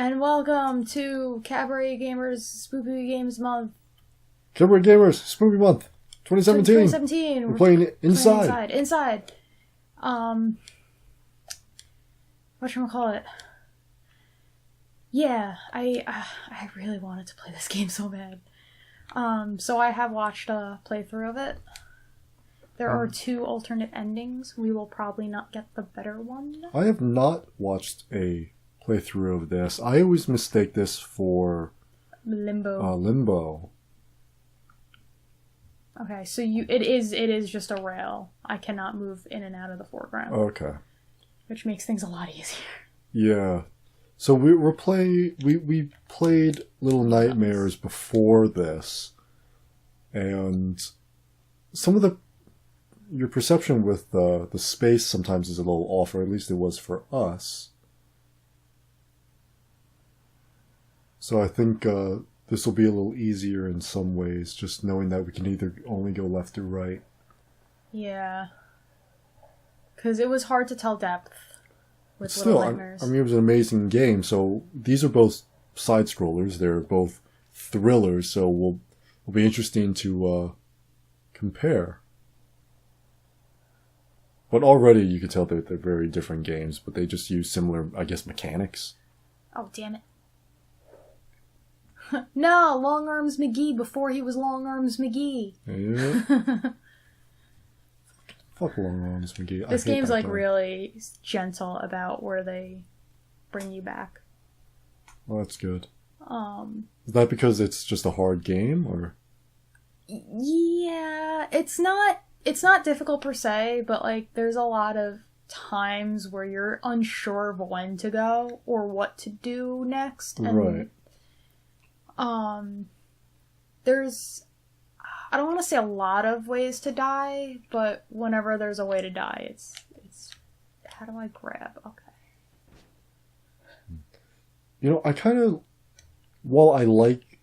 and welcome to Cabaret Gamers Spooky Games Month. Cabaret Gamers Spooky Month 2017. 2017. We're playing Inside. Inside. Whatchamacallit? Yeah, I really wanted to play this game so bad. So I have watched a playthrough of it. There are 2 alternate endings. We will probably not get the better one. I have not watched a playthrough of this. I always mistake this for Limbo. Okay, so it is just a rail. I cannot move in and out of the foreground. Okay. Which makes things a lot easier. Yeah. So we played Little Nightmares before this, and some of your perception with the space sometimes is a little off, or at least it was for us. So I think this will be a little easier in some ways, just knowing that we can either only go left or right. Yeah. Because it was hard to tell depth with Little Nightmares. I mean, it was an amazing game. So these are both side-scrollers. They're both thrillers, so will be interesting to compare. But already you could tell that they're very different games, but they just use similar, I guess, mechanics. Oh, damn it. No, Long Arms McGee before he was Long Arms McGee. Yeah. Fuck Long Arms McGee. This game's like really gentle about where they bring you back. Well, that's good. Is that because it's just a hard game, or? Yeah, it's not difficult per se, but like there's a lot of times where you're unsure of when to go or what to do next. And, right. There's, I don't want to say a lot of ways to die, but whenever there's a way to die, it's how do I grab? Okay. You know, I kind of, while I like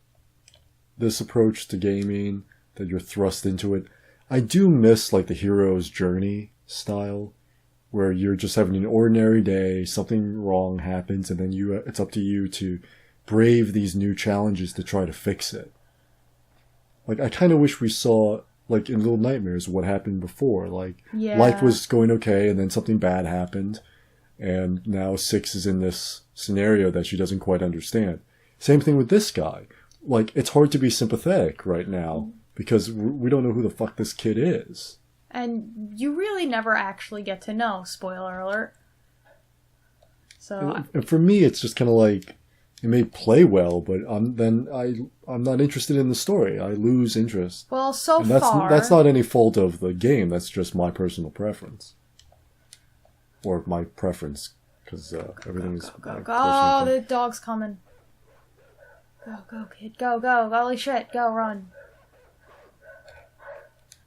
this approach to gaming, that you're thrust into it, I do miss like the hero's journey style, where you're just having an ordinary day, something wrong happens, and then it's up to you to brave these new challenges to try to fix it. Like, I kind of wish we saw, like, in Little Nightmares, what happened before. Like, yeah. Life was going okay, and then something bad happened, and now Six is in this scenario that she doesn't quite understand. Same thing with this guy. Like, it's hard to be sympathetic right now, because we don't know who the fuck this kid is. And you really never actually get to know, spoiler alert. So, and for me, it's just kind of like, it may play well, but I'm not interested in the story. I lose interest. Well, that's not any fault of the game. That's just my personal preference, or my preference, because everything is. Go! Oh, the dog's coming! Go, kid! Go! Holy shit! Go, run!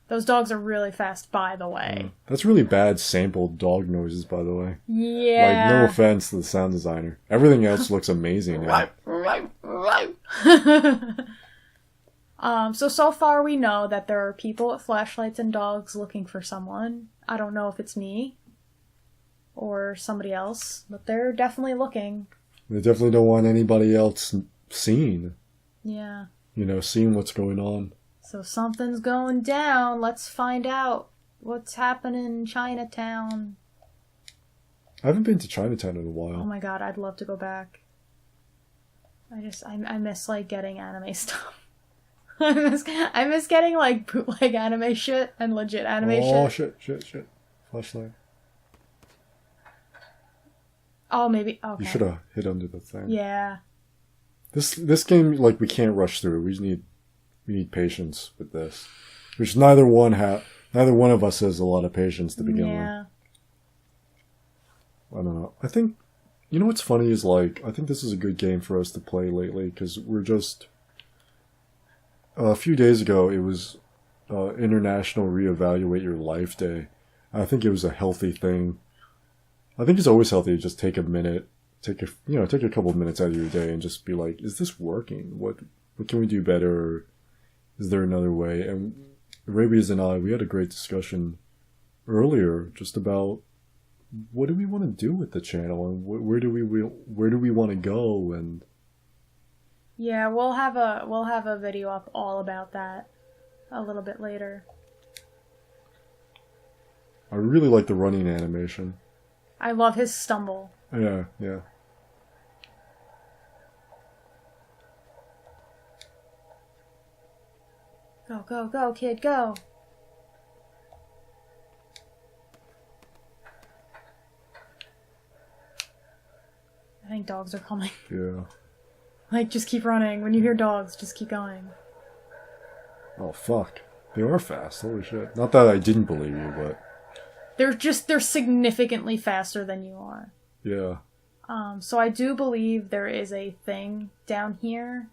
Those dogs are really fast, by the way. That's really bad sampled dog noises, by the way. Yeah. Like, no offense to the sound designer. Everything else looks amazing. So far we know that there are people with flashlights and dogs looking for someone. I don't know if it's me or somebody else, but they're definitely looking. They definitely don't want anybody else seen. Yeah. You know, seeing what's going on. So something's going down. Let's find out what's happening in Chinatown. I haven't been to Chinatown in a while. Oh my god, I'd love to go back. I miss like getting anime stuff. I miss getting like bootleg anime shit and legit anime shit. Oh shit. Flashlight. Oh, maybe. Okay. You should have hit under the thing. Yeah. This game, like, we can't rush through. We need patience with this, which neither one of us has a lot of patience to begin with. I don't know. I think, you know what's funny is, like, I think this is a good game for us to play lately, because we're just, a few days ago, it was International Reevaluate Your Life Day. I think it was a healthy thing. I think it's always healthy to just take a minute, take a couple of minutes out of your day and just be like, is this working? What can we do better? Is there another way? And Rabies and I, we had a great discussion earlier just about what do we want to do with the channel, and where do we want to go, and Yeah, we'll have a video up all about that a little bit later. I really like the running animation. I love his stumble. Yeah, yeah. Go, go, go, kid, go! I think dogs are coming. Yeah. Like, just keep running. When you hear dogs, just keep going. Oh, fuck. They are fast. Holy shit. Not that I didn't believe you, but... They're significantly faster than you are. Yeah. So I do believe there is a thing down here,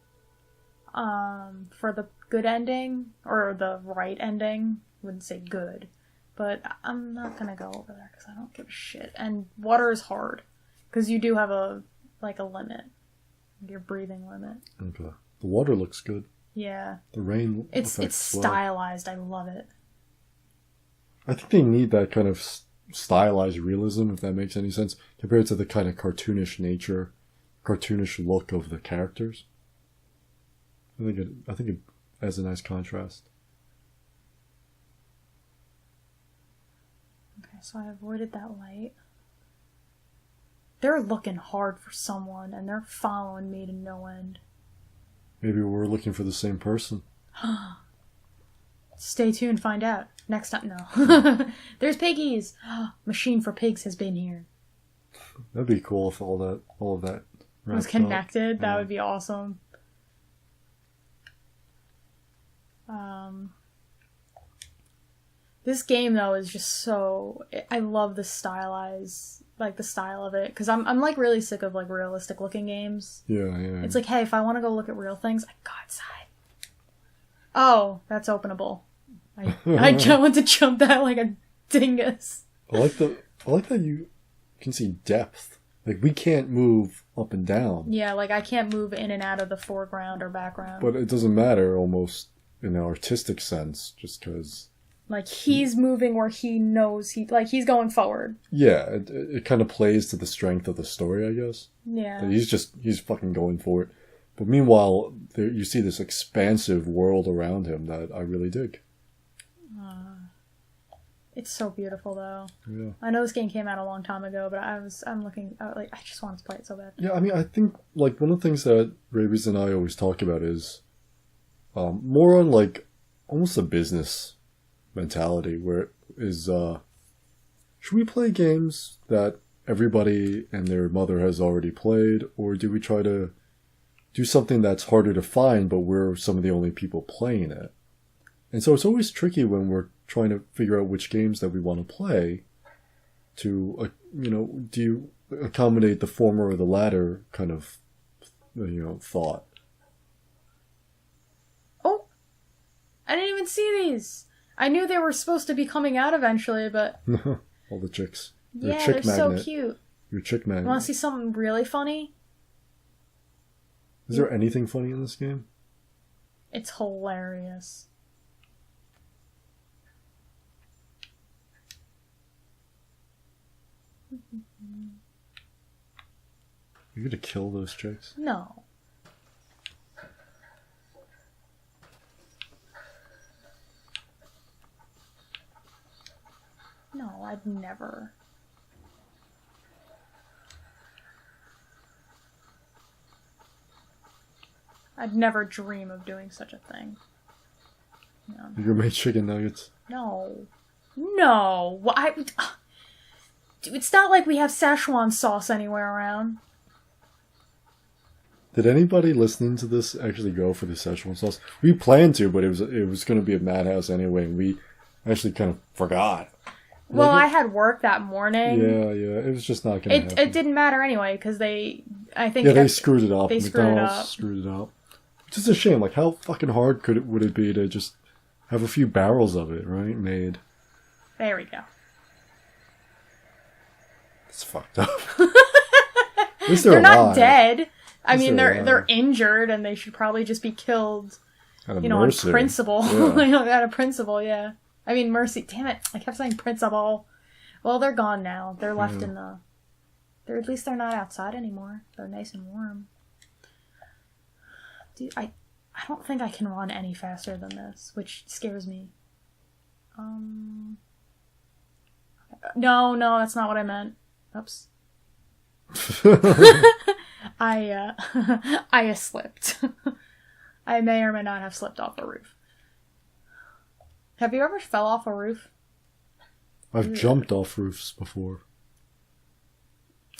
for the good ending, or the right ending. I wouldn't say good, but I'm not gonna go over there because I don't give a shit. And water is hard, because you do have a limit. Your breathing limit. Okay. The water looks good. Yeah. The rain It's stylized. I love it. I think they need that kind of stylized realism, if that makes any sense, compared to the kind of cartoonish look of the characters. I think it has a nice contrast. Okay, so I avoided that light. They're looking hard for someone, and they're following me to no end. Maybe we're looking for the same person. Stay tuned, find out. Next time, no. There's piggies! Machine for pigs has been here. That'd be cool if all of that was connected. That would be awesome. This game, though, is just so... I love the stylized... the style of it. Because I'm really sick of, realistic-looking games. Yeah, yeah. It's like, hey, if I want to go look at real things, I go outside. Oh, that's openable. I want to jump that like a dingus. I like that you can see depth. Like, we can't move up and down. Yeah, I can't move in and out of the foreground or background. But it doesn't matter, almost, in an artistic sense, just because... he's moving where he knows he's going forward. Yeah, it kind of plays to the strength of the story, I guess. Yeah. He's fucking going for it. But meanwhile, you see this expansive world around him that I really dig. It's so beautiful, though. Yeah. I know this game came out a long time ago, but I'm looking, I just wanted to play it so bad. Yeah, I mean, I think, one of the things that Rabies and I always talk about is more on, almost a business mentality, where it is, should we play games that everybody and their mother has already played, or do we try to do something that's harder to find, but we're some of the only people playing it? And so it's always tricky when we're trying to figure out which games that we want to play to, do you accommodate the former or the latter kind of, thought. Oh! I didn't even see these! I knew they were supposed to be coming out eventually, but... All the chicks. Yeah, they're so cute. Your chick magnet. You want to see something really funny? Is there anything funny in this game? It's hilarious. You're gonna kill those chicks? No. No, I'd never. I'd never dream of doing such a thing. No. You're gonna make chicken nuggets? No. No! It's not like we have Szechuan sauce anywhere around. Did anybody listening to this actually go for the Szechuan sauce? We planned to, but it was going to be a madhouse anyway, and we actually kind of forgot. Well, I had work that morning. Yeah, it was just not going to happen. It didn't matter anyway, because they screwed it up. They screwed it up. Which is a shame. How fucking hard would it be to just have a few barrels of it, right, made? There we go. It's fucked up. At least they're not dead. I mean, they're injured, and they should probably just be killed. On principle. Yeah. Out of principle, yeah. I mean, mercy. Damn it! I kept saying principle. Well, they're gone now. They're left Yeah. in the... At least they're not outside anymore. They're nice and warm. Dude, I don't think I can run any faster than this, which scares me. No, that's not what I meant. Oops. I slipped. I may or may not have slipped off the roof. Have you ever fell off a roof? I've jumped off roofs before.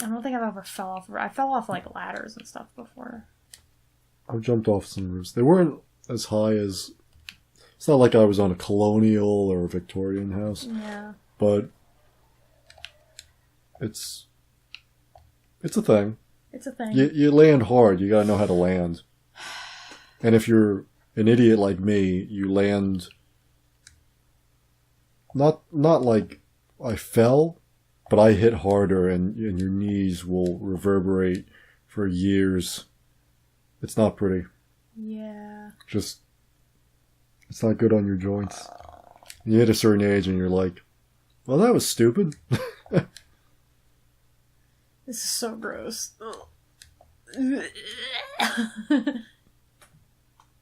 I don't think I've ever fell off. I fell off like ladders and stuff before. I've jumped off some roofs. They weren't as high as... It's not like I was on a colonial or a Victorian house. Yeah. But it's a thing. It's a thing. You land hard. You gotta know how to land. And if you're an idiot like me, you land... Not like I fell, but I hit harder and your knees will reverberate for years. It's not pretty. Yeah. Just, it's not good on your joints. You hit a certain age and you're like, well, that was stupid. This is so gross.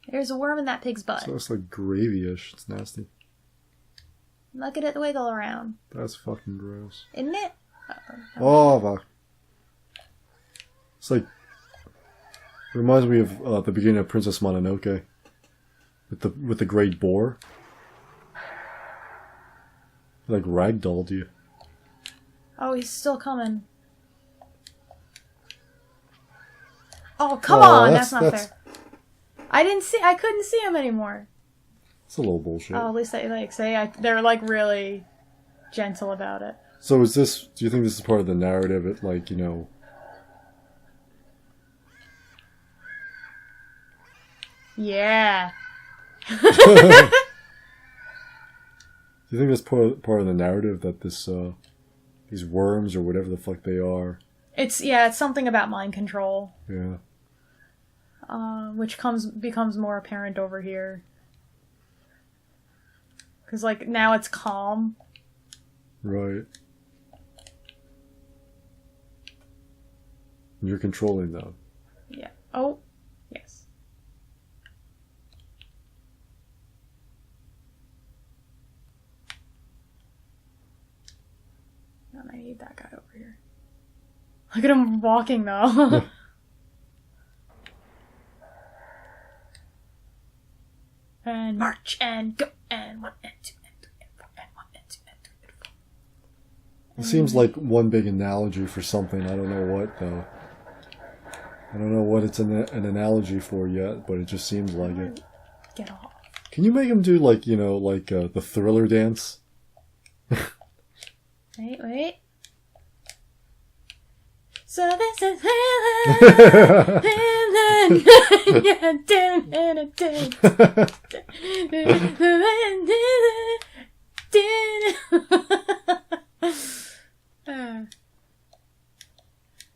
There's a worm in that pig's butt. So it's like gravy-ish. It's nasty. Look at it wiggle around. That's fucking gross. Isn't it? Oh, fuck. It's like, it reminds me of the beginning of Princess Mononoke. With the great boar. Like ragdolled you. Oh, he's still coming. Oh, come on! That's not fair. I couldn't see him anymore. It's a little bullshit. Oh, at least they're like really gentle about it. So do you think this is part of the narrative? It like, you know... Yeah. Do you think that's part of the narrative that these worms or whatever the fuck they are? It's something about mind control. Yeah. Which becomes more apparent over here. Because like now it's calm. Right. You're controlling them. Yeah. Oh, yes. And I need that guy over here. Look at him walking though. And march and go and 1 and 2 and 3 and 4 and 1 and 2 and 3 and 4. It seems like one big analogy for something. I don't know what though. I don't know what it's an analogy for yet, but it just seems like it. Get off. Can you make him do like, you know, like the Thriller dance? Wait. So this is Thriller. Yeah,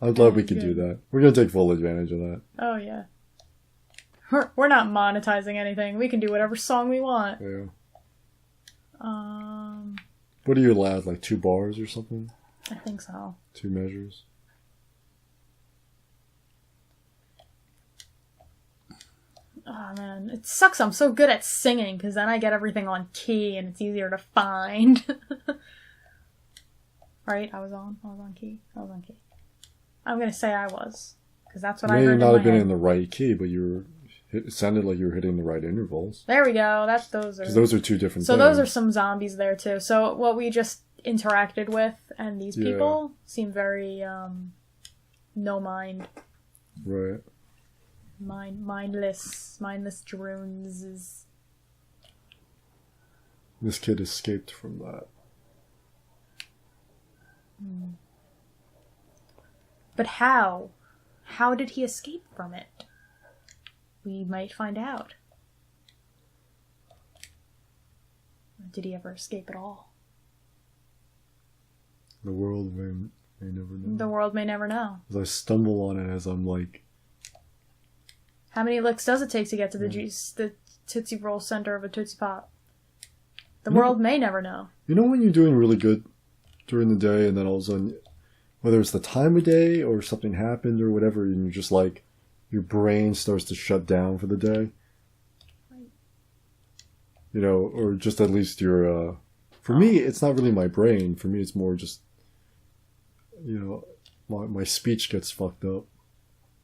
I'm glad we could do that. We're gonna take full advantage of that. Oh yeah. We're not monetizing anything. We can do whatever song we want. Yeah. Um. What are you allowed? Like 2 bars or something? I think so. 2 measures. Oh man, it sucks. I'm so good at singing because then I get everything on key and it's easier to find. Right? I was on key. I'm gonna say I was because that's what I heard. May in not my have been head. in the right key, but it sounded like you were hitting the right intervals. There we go. Those are. Because those are 2 different So things. those are some zombies there too. So what we just interacted with and these people seem very no mind. Right. Mindless drones. This kid escaped from that. But how? How did he escape from it? We might find out. Did he ever escape at all? The world may never know. The world may never know. As I stumble on it as I'm like... How many licks does it take to get to the Tootsie Roll center of a Tootsie Pop? The world may never know. You know when you're doing really good during the day, and then all of a sudden, whether it's the time of day or something happened or whatever, and you're just like, your brain starts to shut down for the day. You know, or just at least your, for me, it's not really my brain. For me, it's more just, you know, my speech gets fucked up.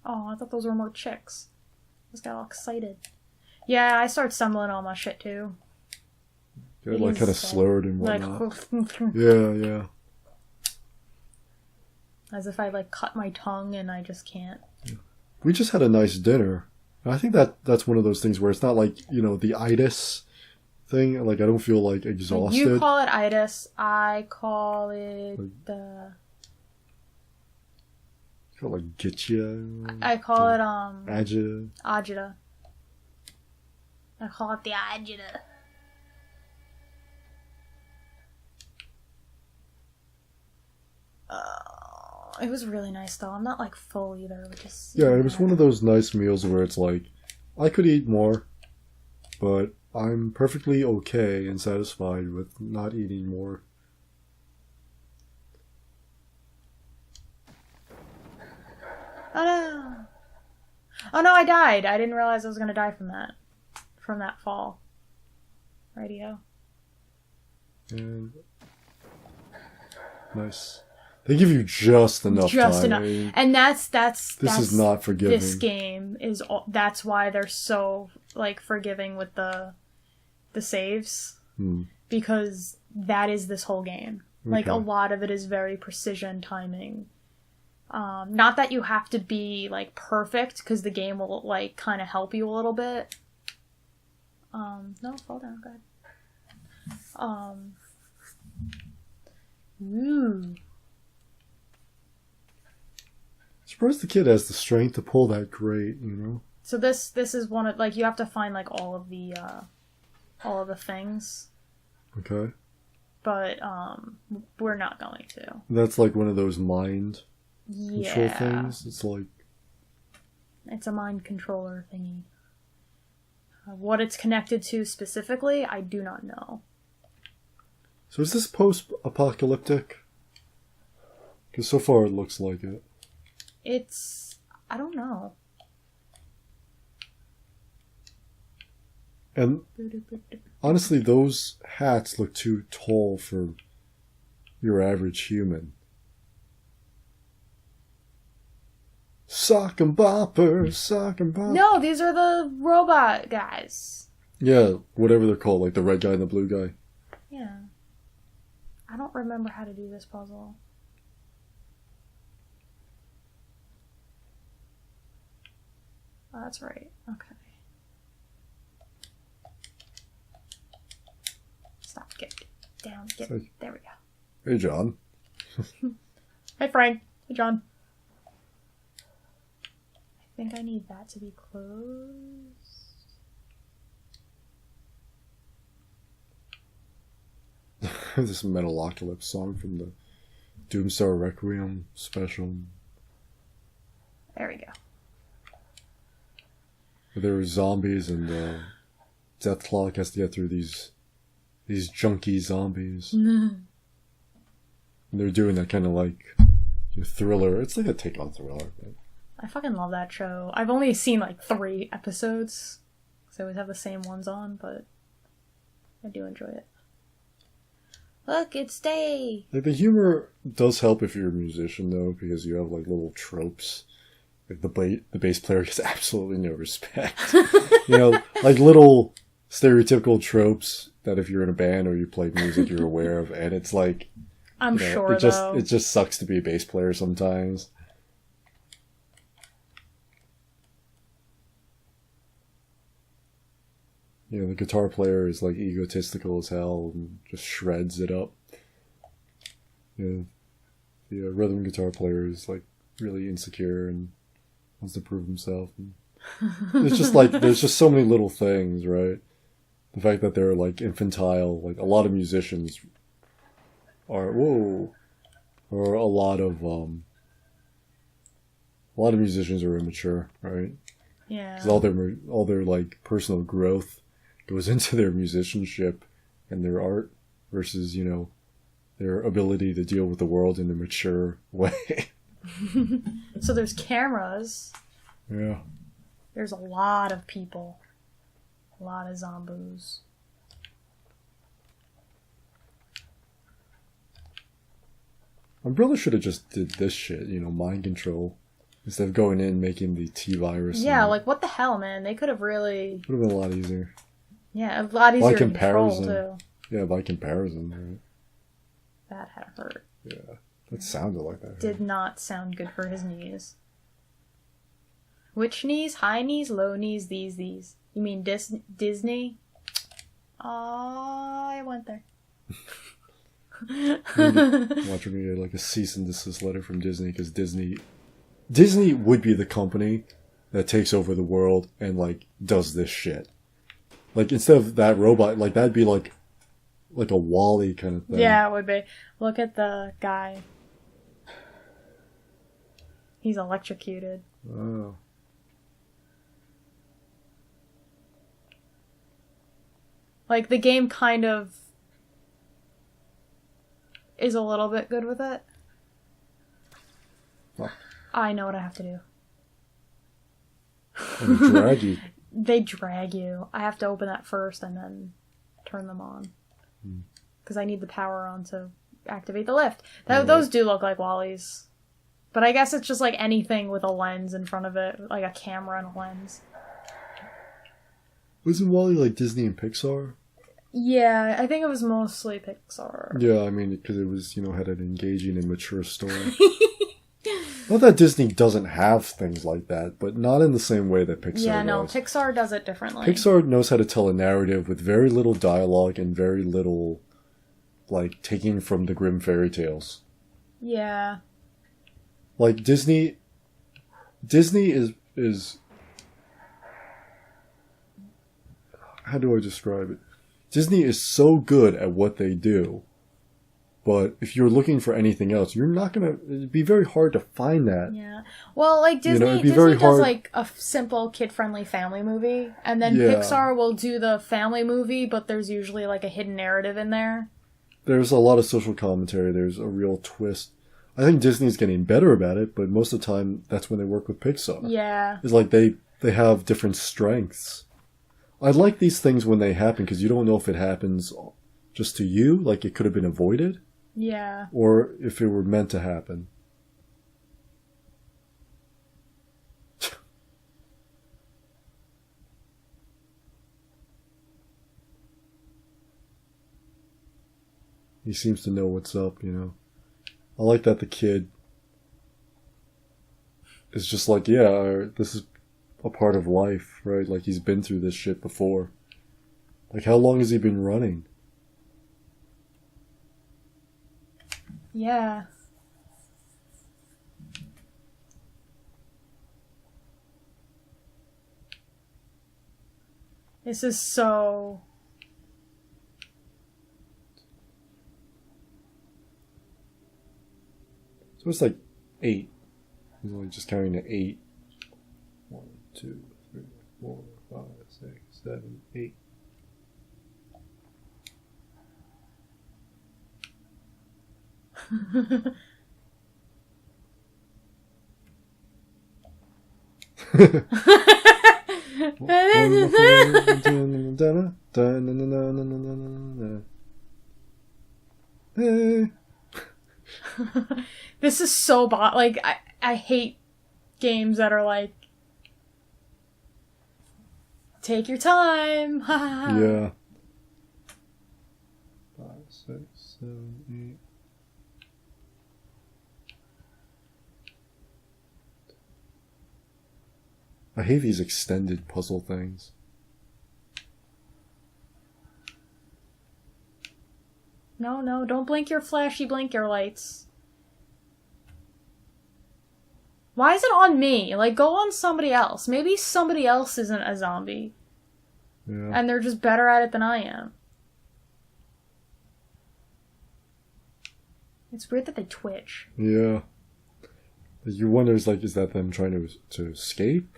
Oh, I thought those were more chicks. I just got all excited. Yeah, I start stumbling on my shit too. Get like kind of slurred and whatnot. Like, yeah. As if I like cut my tongue and I just can't. We just had a nice dinner. I think that's one of those things where it's not like, you know, the itis thing. Like, I don't feel like exhausted. You call it itis. I call it the... I call it Gitcha. I call it, Agita. Agita. I call it the agita. It was really nice though. I'm not like full either. Yeah, it was one of those nice meals where it's like, I could eat more, but I'm perfectly okay and satisfied with not eating more. Oh no! Oh no, I died. I didn't realize I was gonna die from that. From that fall. Radio. And nice. They give you just enough time. I mean, and that's this is not forgiving. This game is that's why they're so like forgiving with the saves. Because that is this whole game. Okay. Like a lot of it is very precision timing. Not that you have to be like perfect, because the game will like kind of help you a little bit. No, fall down, go ahead. Ooh. Surprised the kid has the strength to pull that grate, you know? So this is one of, like, you have to find like all of the things. Okay. But we're not going to. That's like one of those mind control things. It's like, it's a mind controller thingy. What it's connected to specifically, I do not know. So is this post-apocalyptic? Because so far it looks like it. I don't know. And honestly, those hats look too tall for your average human. Sock and bopper, sock and bopper. No, these are the robot guys. Yeah, whatever they're called, like the red guy and the blue guy. Yeah. I don't remember how to do this puzzle. Oh, that's right. Okay. Stop. Get down. There we go. Hey, John. Hey, Frank. Hey, John. I think I need that to be closed. This Metalocalypse song from the Doomstar Requiem special. There we go. There were zombies, and Deathclock has to get through these junky zombies. And they're doing that kind of like thriller. It's like a take on Thriller. Right? I fucking love that show. I've only seen like 3 episodes, because I always have the same ones on, but I do enjoy it. Look, it's day! Like, the humor does help if you're a musician, though, because you have like little tropes. Like the bass player gets absolutely no respect. You know, like little stereotypical tropes that if you're in a band or you play music, you're aware of, and it's like, I'm sure it just sucks to be a bass player sometimes. You know, the guitar player is like egotistical as hell and just shreds it up. You know, the rhythm guitar player is like really insecure and wants to prove himself. And it's just like, there's just so many little things, right? The fact that they're like infantile, like a lot of musicians are, or a lot of musicians are immature, right? Yeah. Because all their like personal growth goes into their musicianship and their art versus, you know, their ability to deal with the world in a mature way. So there's cameras. Yeah. There's a lot of people. A lot of zombies. Umbrella should have just did this shit, mind control. Instead of going in making the T-virus. Yeah, like what the hell, man? They could have really... Would have been a lot easier. Yeah, a lot easier to control, too. Yeah, by comparison, right? That had hurt. Yeah, that sounded like that. Did not sound good for his knees. Which knees? High knees, low knees, these. You mean Disney? Oh, I went there. Watching me get like a cease and desist letter from Disney, because Disney would be the company that takes over the world and like does this shit. Like instead of that robot, like that'd be like a Wall-E kind of thing. Yeah, it would be. Look at the guy. He's electrocuted. Oh. Like the game kind of is a little bit good with it. Huh. I know what I have to do. And they drag you. They drag you. I have to open that first and then turn them on. Because I need the power on to activate the lift. Those do look like Wally's. But I guess it's just like anything with a lens in front of it. Like a camera and a lens. Wasn't Wall-E like Disney and Pixar? Yeah, I think it was mostly Pixar. Yeah, I mean, because it was, had an engaging and mature story. Not that Disney doesn't have things like that, but not in the same way that Pixar does. Yeah, no, Pixar does it differently. Pixar knows how to tell a narrative with very little dialogue and very little, like, taking from the grim fairy tales. Yeah. Like, Disney is... How do I describe it? Disney is so good at what they do, but if you're looking for anything else, you're not gonna... It'd be very hard to find that. Yeah. Well, like, Disney does, like, a simple, kid-friendly family movie, and then Pixar will do the family movie, but there's usually, like, a hidden narrative in there. There's a lot of social commentary. There's a real twist. I think Disney's getting better about it, but most of the time, that's when they work with Pixar. Yeah. It's like they have different strengths. I like these things when they happen, because you don't know if it happens just to you, like it could have been avoided. Yeah. Or if it were meant to happen. He seems to know what's up, I like that the kid is just like, yeah, this is a part of life, right? Like, he's been through this shit before. Like, how long has he been running? Yeah. This is so... So it's like 8. He's only just counting to 8. 1, 2, 3, 4, 5, 6, 7, 8. This is so like, I hate games that are like, take your time. Yeah. 5, 6, 7, 8. I hate these extended puzzle things. No, don't blink your flashy blinker lights. Why is it on me? Like, go on somebody else. Maybe somebody else isn't a zombie. Yeah. And they're just better at it than I am. It's weird that they twitch. Yeah. You wonder, is that them trying to escape?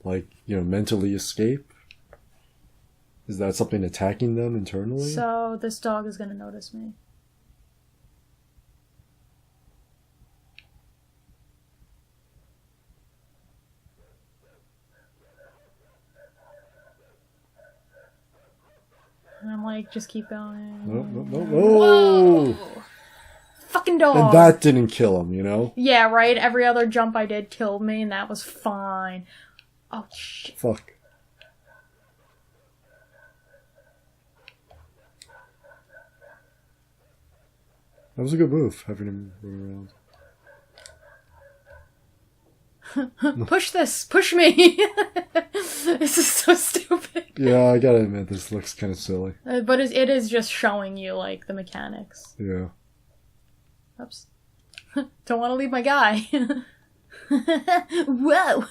Like, mentally escape? Is that something attacking them internally? So, this dog is going to notice me. like just keep going. No. Whoa! Fucking dog. And that didn't kill him, you know? Yeah, right? Every other jump I did killed me, and that was fine. Oh, shit. Fuck. That was a good move, having him run around. Push this! Push me! This is so stupid. Yeah, I gotta admit, this looks kind of silly. But it is just showing you, like, the mechanics. Yeah. Oops. Don't want to leave my guy. Whoa!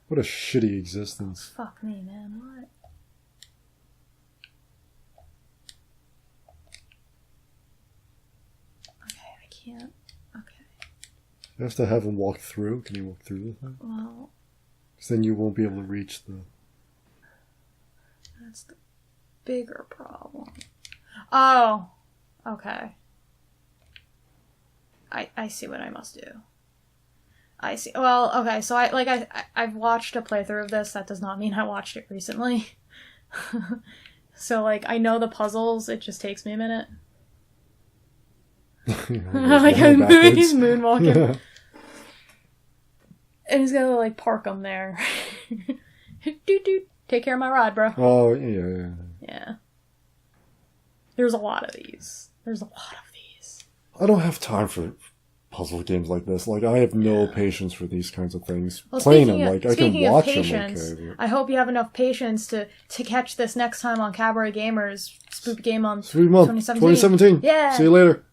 What a shitty existence. Fuck me, man. What? Okay, I can't. Okay. You have to have him walk through. Can you walk through the thing? Well... Because then you won't be able to reach the... That's the bigger problem. Oh! Okay. I see what I must do. I see. Well, okay, so I've watched a playthrough of this. That does not mean I watched it recently. So, like, I know the puzzles. It just takes me a minute. Like, he's moonwalking. And he's gonna, like, park him there. Doot. Take care of my rod, bro. Oh, yeah. Yeah. There's a lot of these. I don't have time for puzzle games like this. Like, I have no patience for these kinds of things. Well, Playing them, like, I can watch them, patience, okay. I hope you have enough patience to catch this next time on Cabaret Gamers Spooky Game Month Sweet month. 2017. Yeah. See you later.